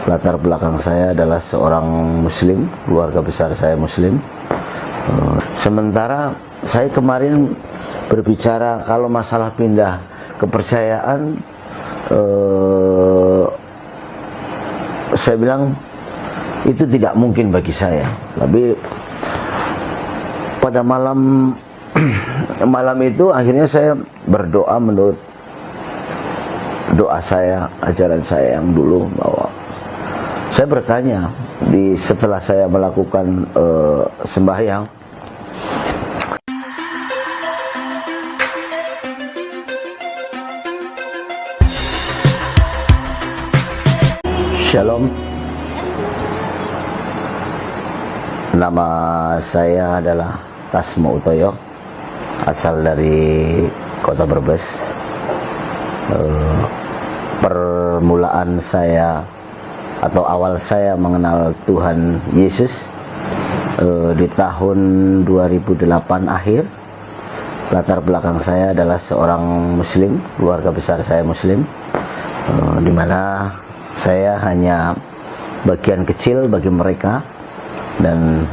Latar belakang saya adalah seorang muslim, keluarga besar saya muslim. Sementara saya kemarin berbicara kalau masalah pindah kepercayaan, saya bilang itu tidak mungkin bagi saya. Tapi pada malam itu akhirnya saya berdoa menurut doa saya, ajaran saya yang dulu, bahwa saya bertanya setelah saya melakukan sembahyang, Shalom, nama saya adalah Tasmo Utoyo, asal dari Kota Brebes. Permulaan saya atau awal saya mengenal Tuhan Yesus di tahun 2008 akhir. Latar belakang saya adalah seorang muslim, keluarga besar saya muslim, di mana saya hanya bagian kecil bagi mereka, dan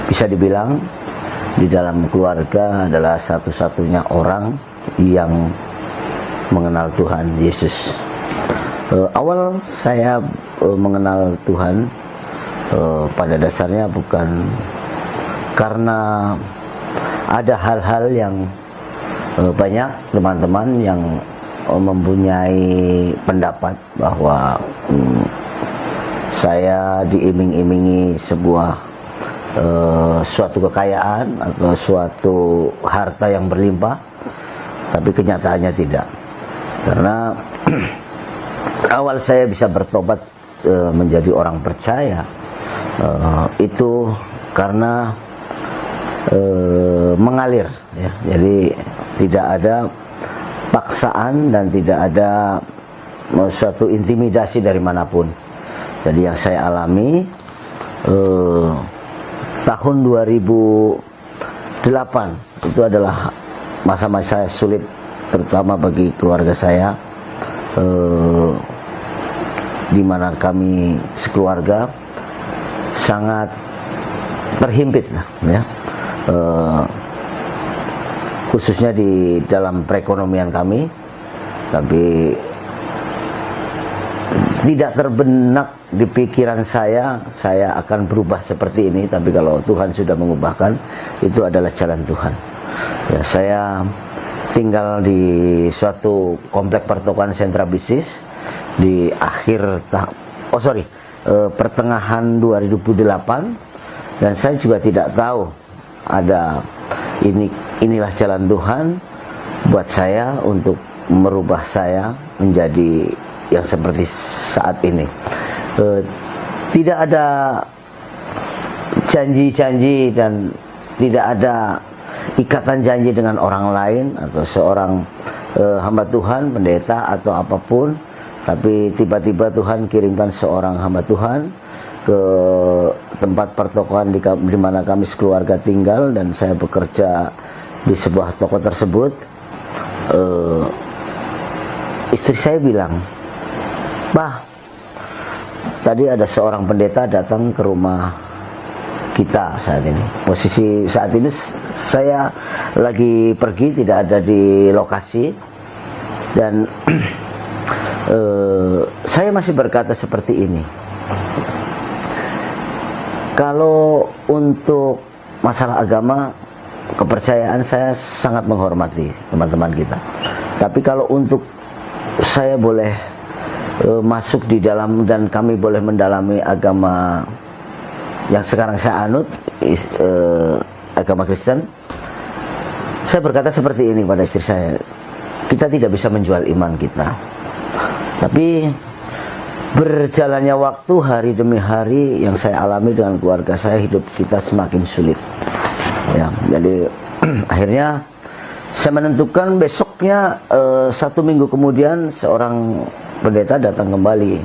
bisa dibilang di dalam keluarga adalah satu-satunya orang yang mengenal Tuhan Yesus. Awal saya mengenal Tuhan pada dasarnya bukan karena ada hal-hal yang banyak teman-teman yang mempunyai pendapat bahwa saya diiming-imingi sebuah suatu kekayaan atau suatu harta yang berlimpah, tapi kenyataannya tidak. Karena awal saya bisa bertobat menjadi orang percaya itu karena mengalir, ya. Jadi tidak ada paksaan dan tidak ada suatu intimidasi dari manapun. Jadi yang saya alami tahun 2008 itu adalah masa-masa sulit, terutama bagi keluarga saya, di mana kami sekeluarga sangat terhimpit, ya, khususnya di dalam perekonomian kami. Tapi tidak terbenak di pikiran saya akan berubah seperti ini. Tapi kalau Tuhan sudah mengubahkan, itu adalah jalan Tuhan. Ya, saya tinggal di suatu komplek pertokoan sentra bisnis di pertengahan 2008, dan saya juga tidak tahu ada inilah jalan Tuhan buat saya untuk merubah saya menjadi yang seperti saat ini. Tidak ada janji-janji dan tidak ada ikatan janji dengan orang lain atau seorang hamba Tuhan, pendeta atau apapun. Tapi tiba-tiba Tuhan kirimkan seorang hamba Tuhan ke tempat pertokoan di mana kami sekeluarga tinggal, dan saya bekerja di sebuah toko tersebut. Istri saya bilang, "Bah, tadi ada seorang pendeta datang ke rumah kita saat ini." Posisi saat ini saya lagi pergi, tidak ada di lokasi, dan saya masih berkata seperti ini, kalau untuk masalah agama, kepercayaan saya sangat menghormati teman-teman kita. Tapi kalau untuk saya boleh masuk di dalam dan kami boleh mendalami agama yang sekarang saya anut, agama Kristen, saya berkata seperti ini pada istri saya, kita tidak bisa menjual iman kita. Tapi berjalannya waktu, hari demi hari, yang saya alami dengan keluarga saya, hidup kita semakin sulit, ya. Jadi akhirnya saya menentukan besoknya, 1 minggu kemudian seorang pendeta datang kembali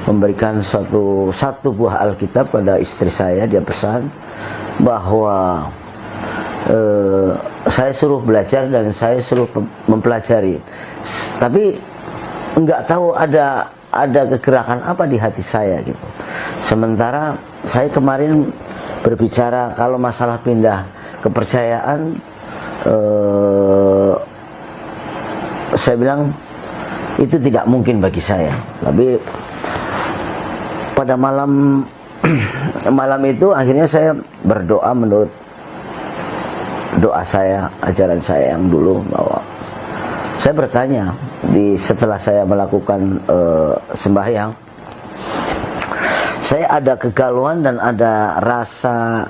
memberikan satu buah Alkitab pada istri saya. Dia pesan bahwa saya suruh belajar dan saya suruh mempelajari, tapi nggak tahu ada ada kegerakan apa di hati saya gitu. Sementara saya kemarin berbicara kalau masalah pindah kepercayaan, saya bilang itu tidak mungkin bagi saya. Tapi pada malam itu akhirnya saya berdoa menurut doa saya, ajaran saya yang dulu, bahwa saya bertanya setelah saya melakukan sembahyang, saya ada kegalauan dan ada rasa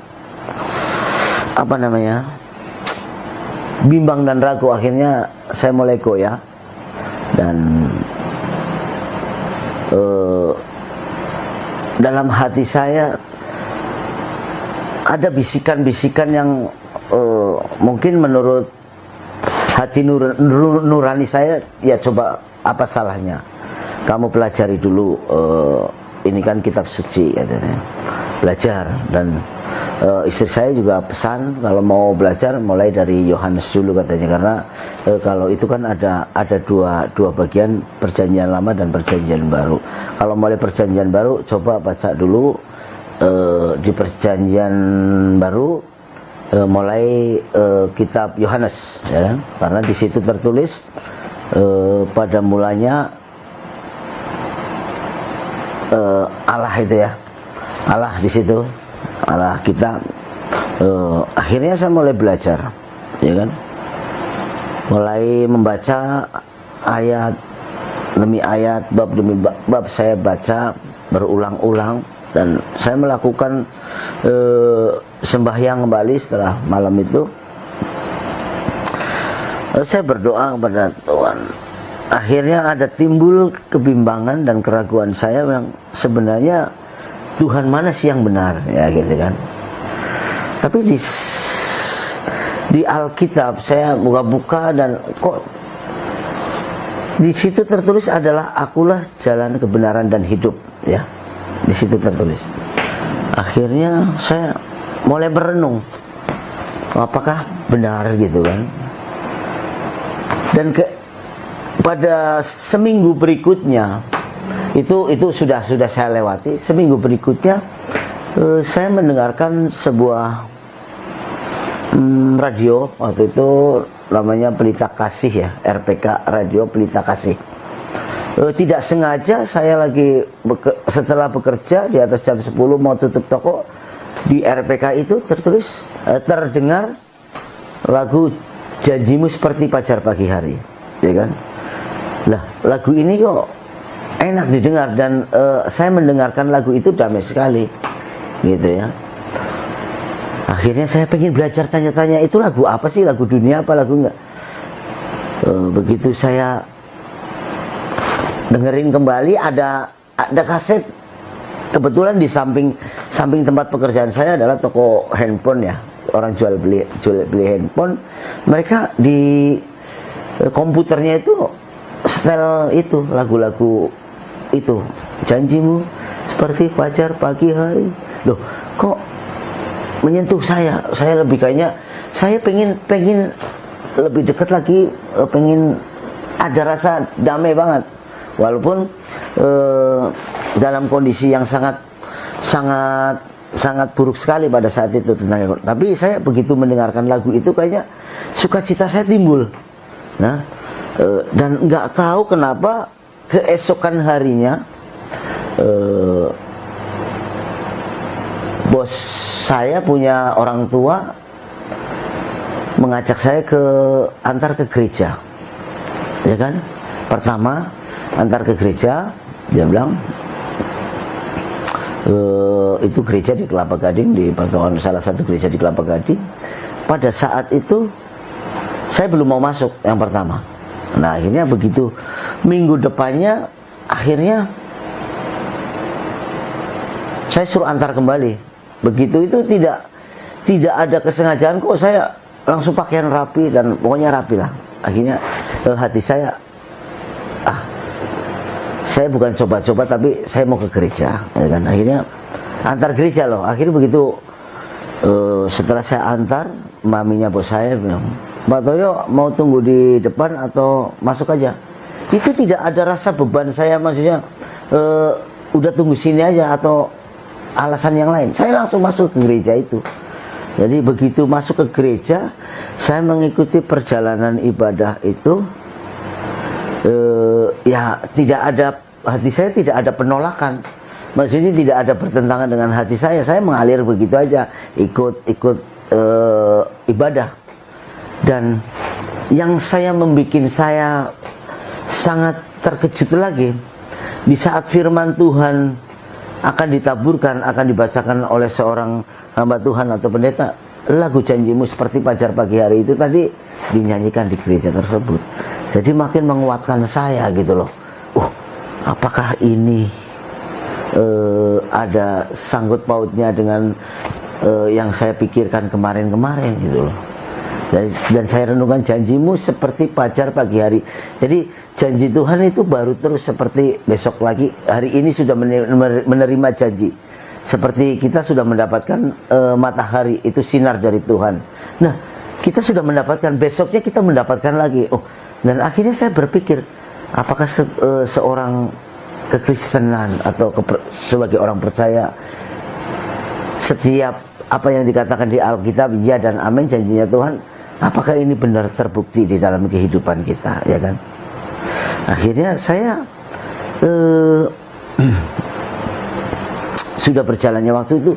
bimbang dan ragu. Akhirnya saya mulai goyah dan dalam hati saya ada bisikan-bisikan yang mungkin menurut hati nurani saya, ya coba apa salahnya kamu pelajari dulu, ini kan kitab suci katanya, belajar. Dan istri saya juga pesan kalau mau belajar mulai dari Yohanes dulu katanya, karena kalau itu kan ada dua bagian, perjanjian lama dan perjanjian baru. Kalau mulai perjanjian baru coba baca dulu di perjanjian baru, mulai kitab Yohanes, ya kan? Karena di situ tertulis pada mulanya Allah itu ya, Allah di situ, Allah kita. Akhirnya saya mulai belajar, ya kan? Mulai membaca ayat demi ayat, bab demi bab saya baca berulang-ulang, dan saya melakukan sembahyang kembali setelah malam itu. Saya berdoa kepada Tuhan. Akhirnya ada timbul kebimbangan dan keraguan saya, yang sebenarnya Tuhan mana sih yang benar, ya gitu kan. Tapi di Alkitab saya buka-buka dan kok di situ tertulis adalah akulah jalan kebenaran dan hidup, ya. Di situ tertulis. Akhirnya saya mulai berenung, apakah benar gitu kan. Dan pada seminggu berikutnya itu sudah saya lewati. Seminggu berikutnya saya mendengarkan sebuah radio, waktu itu namanya Pelita Kasih ya, RPK, Radio Pelita Kasih. Tidak sengaja saya lagi setelah bekerja di atas jam 10 mau tutup toko, di RPK itu terdengar lagu Janjimu Seperti Fajar Pagi Hari, ya kan. Lah, lagu ini kok enak didengar, dan saya mendengarkan lagu itu damai sekali, gitu ya. Akhirnya saya pengen belajar, tanya-tanya itu lagu apa sih, lagu dunia apa lagu enggak. Begitu saya dengerin kembali, ada kaset. Kebetulan di samping tempat pekerjaan saya adalah toko handphone ya, orang jual beli handphone. Mereka di komputernya itu setel itu lagu-lagu itu, Janjimu Seperti Fajar Pagi Hari. Loh, kok menyentuh saya lebih kayaknya saya pengen lebih dekat lagi, pengen ada rasa damai banget, walaupun dalam kondisi yang sangat buruk sekali pada saat itu tentang. Tapi saya begitu mendengarkan lagu itu kayaknya sukacita saya timbul. Nah, dan nggak tahu kenapa keesokan harinya bos saya punya orang tua mengajak saya antar ke gereja, ya kan. Pertama antar ke gereja, dia bilang itu gereja di Kelapa Gading, di pertokoan salah satu gereja di Kelapa Gading. Pada saat itu saya belum mau masuk yang pertama. Nah, akhirnya begitu minggu depannya, akhirnya saya suruh antar kembali. Begitu itu tidak ada kesengajaan kok, saya langsung pakaian rapi dan pokoknya rapi lah. Akhirnya hati saya, saya bukan coba-coba tapi saya mau ke gereja, ya kan. Akhirnya antar gereja loh. Akhirnya begitu setelah saya antar, maminya bos saya bilang, Mbak Toyo mau tunggu di depan atau masuk aja? Itu tidak ada rasa beban saya, maksudnya udah tunggu sini aja atau alasan yang lain. Saya langsung masuk ke gereja itu. Jadi begitu masuk ke gereja, saya mengikuti perjalanan ibadah itu, ya tidak ada, hati saya tidak ada penolakan. Maksudnya tidak ada bertentangan dengan hati saya mengalir begitu aja, ikut ibadah. Dan yang membuat saya sangat terkejut lagi, di saat firman Tuhan akan ditaburkan, akan dibacakan oleh seorang hamba Tuhan atau pendeta, lagu Janjimu Seperti Fajar Pagi Hari itu tadi dinyanyikan di gereja tersebut. Jadi makin menguatkan saya gitu loh. Apakah ini ada sangkut pautnya dengan yang saya pikirkan kemarin-kemarin gitu loh. Dan saya renungkan janjimu seperti fajar pagi hari. Jadi janji Tuhan itu baru terus seperti besok lagi. Hari ini sudah menerima janji. Seperti kita sudah mendapatkan matahari, itu sinar dari Tuhan. Nah, kita sudah mendapatkan, besoknya kita mendapatkan lagi. Dan akhirnya saya berpikir, apakah seorang kekristenan atau sebagai orang percaya, setiap apa yang dikatakan di Alkitab, ya dan amin janjinya Tuhan, apakah ini benar terbukti di dalam kehidupan kita, ya kan? Akhirnya saya sudah berjalannya waktu itu,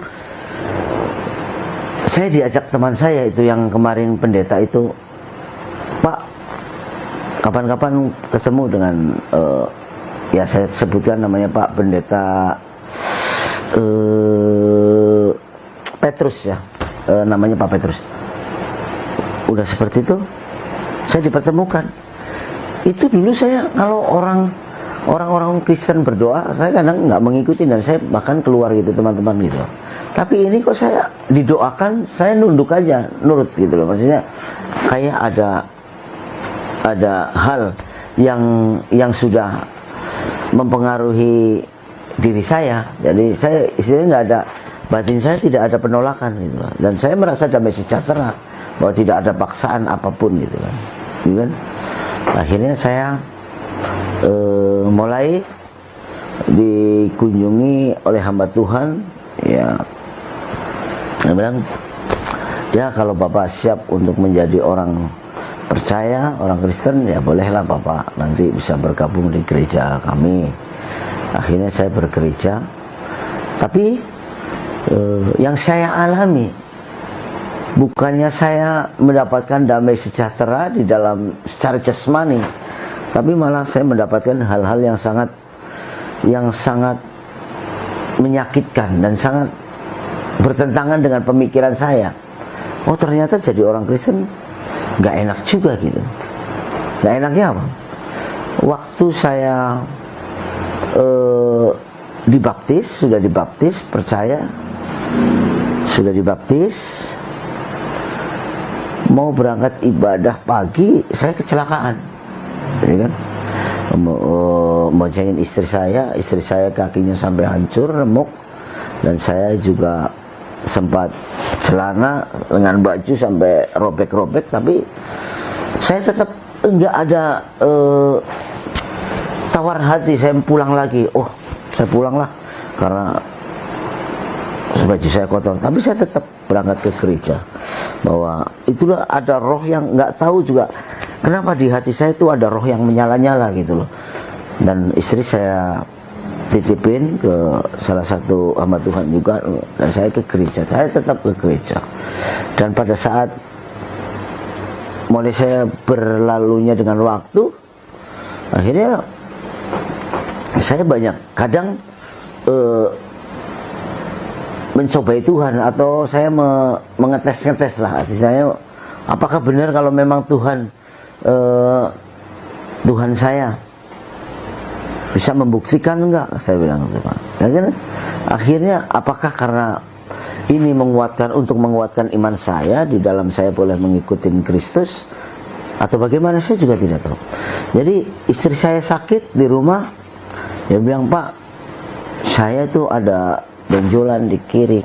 saya diajak teman saya itu yang kemarin pendeta itu, Pak, kapan-kapan ketemu dengan ya saya sebutkan namanya Pak Pendeta Petrus ya, namanya Pak Petrus. Udah seperti itu, saya dipertemukan. Itu dulu saya kalau orang-orang Kristen berdoa, saya kadang nggak mengikuti dan saya bahkan keluar gitu teman-teman gitu. Tapi ini kok saya didoakan, saya nunduk aja, nurut gitu loh. Maksudnya kayak ada hal yang sudah mempengaruhi diri saya. Jadi saya istilahnya nggak ada, batin saya tidak ada penolakan gitu loh. Dan saya merasa damai sejahtera bahwa tidak ada paksaan apapun gitu kan. Gitu kan? Akhirnya saya mulai dikunjungi oleh hamba Tuhan, ya, dia bilang, ya kalau Bapak siap untuk menjadi orang percaya, orang Kristen, ya bolehlah Bapak nanti bisa bergabung di gereja kami. Akhirnya saya bergereja, tapi yang saya alami bukannya saya mendapatkan damai sejahtera di dalam secara jasmani, tapi malah saya mendapatkan hal-hal yang sangat menyakitkan dan sangat bertentangan dengan pemikiran saya. Ternyata jadi orang Kristen nggak enak juga gitu. Nggak enaknya apa? Waktu saya sudah dibaptis, percaya, sudah dibaptis, mau berangkat ibadah pagi, saya kecelakaan, ya kan? Mau jengin istri saya kakinya sampai hancur, remuk, dan saya juga sempat celana dengan baju sampai robek-robek, tapi saya tetap enggak ada tawar hati, saya pulang lagi. Saya pulanglah karena baju saya kotor, tapi saya tetap berangkat ke gereja. Bahwa itulah ada roh yang nggak tahu juga kenapa di hati saya itu ada roh yang menyala-nyala gitu loh. Dan istri saya titipin ke salah satu hamba Tuhan juga, dan saya ke gereja. Saya tetap ke gereja. Dan pada saat mulai saya berlalunya dengan waktu, akhirnya saya banyak kadang mencobai Tuhan, atau saya mengetes-ngetes lah, istilahnya, apakah benar kalau memang Tuhan saya bisa membuktikan enggak, saya bilang gitu Pak. Dan akhirnya apakah karena ini untuk menguatkan iman saya di dalam saya boleh mengikuti Kristus, atau bagaimana, saya juga tidak tahu. Jadi istri saya sakit di rumah, dia bilang, Pak, saya itu ada benjolan di kiri,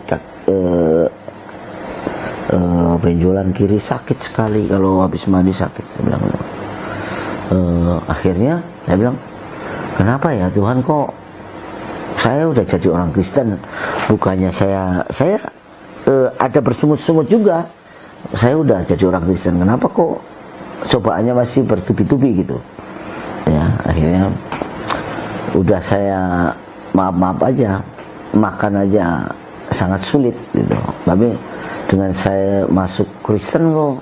benjolan kiri sakit sekali, kalau habis mandi sakit. Saya bilang, akhirnya saya bilang, kenapa ya Tuhan kok saya udah jadi orang Kristen, bukannya saya ada bersungut-sungut juga, saya udah jadi orang Kristen, kenapa kok cobaannya masih bertubi-tubi gitu ya. Akhirnya udah saya maaf aja, makan aja sangat sulit gitu. Tapi dengan saya masuk Kristen kok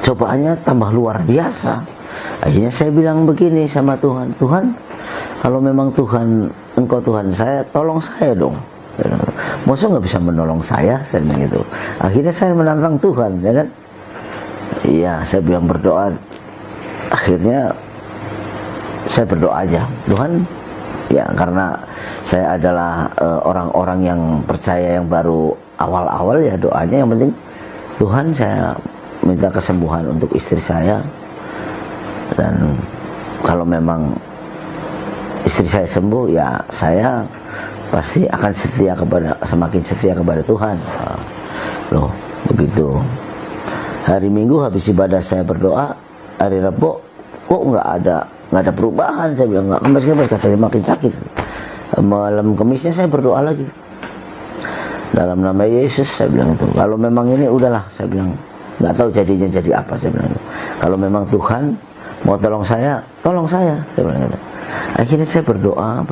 cobaannya tambah luar biasa. Akhirnya saya bilang begini sama Tuhan, Tuhan, kalau memang Tuhan, Engkau Tuhan saya, tolong saya dong. Masa nggak bisa menolong saya bilang gitu. Akhirnya saya menantang Tuhan, ya kan? Iya, saya bilang berdoa. Akhirnya saya berdoa aja, Tuhan, ya karena saya adalah orang-orang yang percaya yang baru awal-awal, ya doanya yang penting Tuhan, saya minta kesembuhan untuk istri saya, dan kalau memang istri saya sembuh, ya saya pasti akan semakin setia kepada Tuhan. Loh, begitu. Hari Minggu habis ibadah saya berdoa, hari Rabu kok nggak ada perubahan. Saya bilang nggak, kemas katanya makin sakit. Malam Kemisnya saya berdoa lagi, dalam nama Yesus saya bilang itu, kalau memang ini udahlah, saya bilang nggak tahu jadinya jadi apa, saya bilang itu. Kalau memang Tuhan mau tolong saya bilang itu. Akhirnya saya berdoa,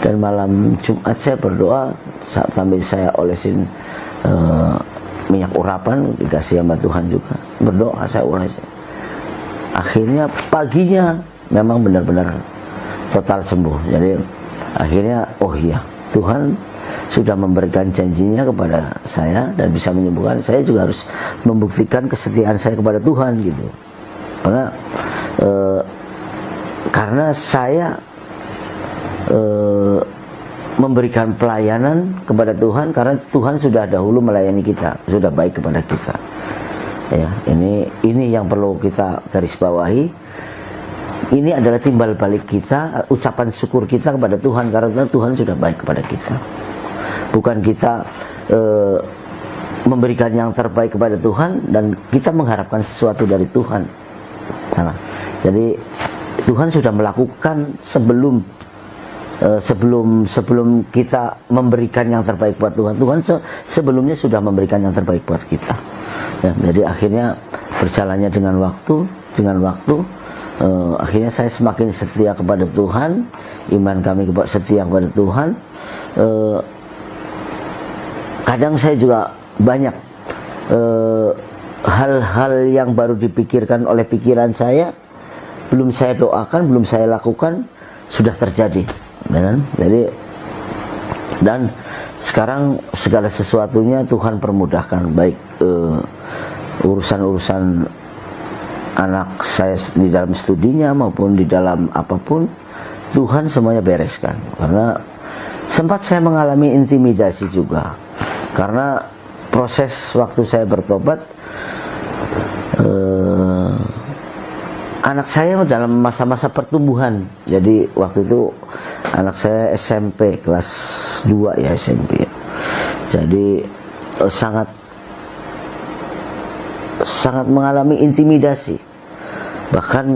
dan malam Jumat saya berdoa sambil saya olesin minyak urapan, dikasih sama Tuhan juga, berdoa saya ulas. Akhirnya paginya memang benar-benar total sembuh. Jadi akhirnya, oh iya, Tuhan sudah memberikan janjinya kepada saya dan bisa menyembuhkan. Saya juga harus membuktikan kesetiaan saya kepada Tuhan gitu. Karena saya memberikan pelayanan kepada Tuhan, karena Tuhan sudah dahulu melayani kita, sudah baik kepada kita. Ya, ini yang perlu kita garis bawahi. Ini adalah timbal balik kita, ucapan syukur kita kepada Tuhan, karena Tuhan sudah baik kepada kita. Bukan kita memberikan yang terbaik kepada Tuhan dan kita mengharapkan sesuatu dari Tuhan. Salah. Jadi Tuhan sudah melakukan sebelum kita memberikan yang terbaik buat Tuhan. Tuhan sebelumnya sudah memberikan yang terbaik buat kita. Ya, jadi akhirnya berjalannya dengan waktu, akhirnya saya semakin setia kepada Tuhan, iman kami setia kepada Tuhan. Kadang saya juga banyak hal-hal yang baru dipikirkan oleh pikiran saya, belum saya doakan, belum saya lakukan, sudah terjadi. Dan sekarang segala sesuatunya Tuhan permudahkan, baik urusan-urusan anak saya di dalam studinya maupun di dalam apapun, Tuhan semuanya bereskan. Karena sempat saya mengalami intimidasi juga, karena proses waktu saya bertobat, anak saya dalam masa-masa pertumbuhan. Jadi waktu itu anak saya SMP kelas 2 ya, SMP. Jadi sangat mengalami intimidasi. Bahkan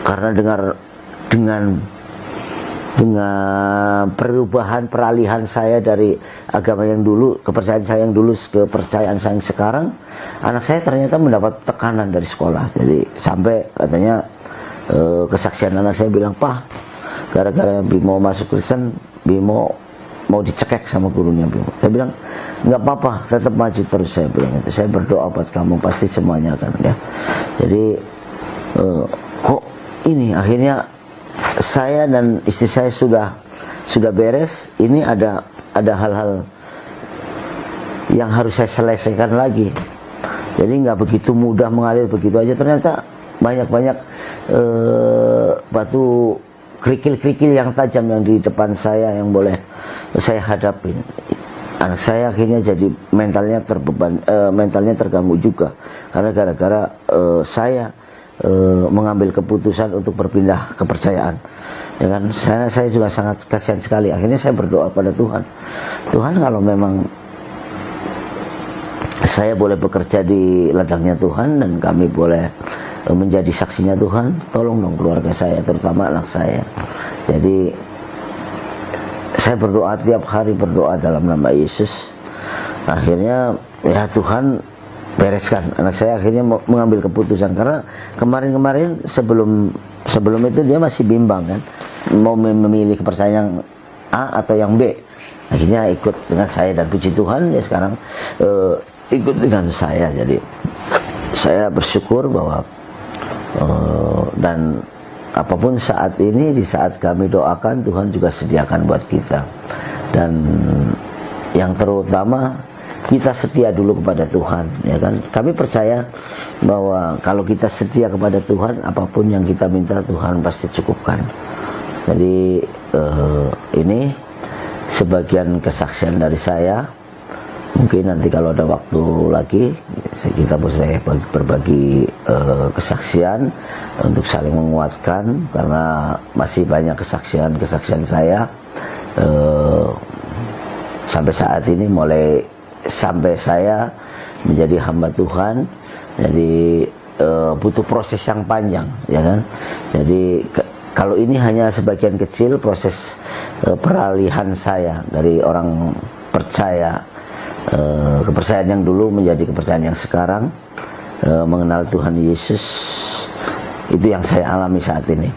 karena dengan peralihan saya dari agama yang dulu, kepercayaan saya yang dulu ke kepercayaan saya yang sekarang, anak saya ternyata mendapat tekanan dari sekolah. Jadi sampai katanya kesaksian anak saya bilang, "Pak, gara-gara Bimo masuk Kristen, Bimo mau dicekek sama gurunya Bimo." Saya bilang, "Nggak apa-apa, tetap maju terus," saya bilang itu. "Saya berdoa buat kamu, pasti semuanya akan ya." Jadi kok ini akhirnya saya dan istri saya sudah beres. Ini ada hal-hal yang harus saya selesaikan lagi. Jadi nggak begitu mudah mengalir begitu aja. Ternyata banyak batu kerikil-kerikil yang tajam yang di depan saya yang boleh saya hadapi. Anak saya akhirnya jadi mentalnya terganggu juga, karena gara-gara saya mengambil keputusan untuk berpindah kepercayaan, ya kan. Saya juga sangat kasihan sekali. Akhirnya saya berdoa pada Tuhan, Tuhan, kalau memang saya boleh bekerja di ladangnya Tuhan dan kami boleh menjadi saksinya Tuhan, tolong dong keluarga saya, terutama anak saya. Jadi saya berdoa tiap hari, berdoa dalam nama Yesus. Akhirnya ya Tuhan bereskan, anak saya akhirnya mengambil keputusan, karena kemarin sebelum itu dia masih bimbang kan, mau memilih kepercayaan yang A atau yang B. Akhirnya ikut dengan saya, dan puji Tuhan ya sekarang ikut dengan saya. Jadi saya bersyukur bahwa dan apapun saat ini, di saat kami doakan, Tuhan juga sediakan buat kita. Dan yang terutama kita setia dulu kepada Tuhan, ya kan? Kami percaya bahwa kalau kita setia kepada Tuhan, apapun yang kita minta Tuhan pasti cukupkan. Jadi ini sebagian kesaksian dari saya. Mungkin nanti kalau ada waktu lagi kita bisa berbagi kesaksian untuk saling menguatkan, karena masih banyak kesaksian saya sampai saat ini, mulai sampai saya menjadi hamba Tuhan. Jadi butuh proses yang panjang, ya kan? Jadi kalau ini hanya sebagian kecil proses peralihan saya dari orang percaya, kepercayaan yang dulu menjadi kepercayaan yang sekarang, mengenal Tuhan Yesus. Itu yang saya alami saat ini.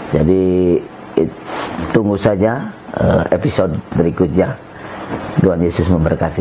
Jadi tunggu saja episode berikutnya. Tuhan Yesus memberkati.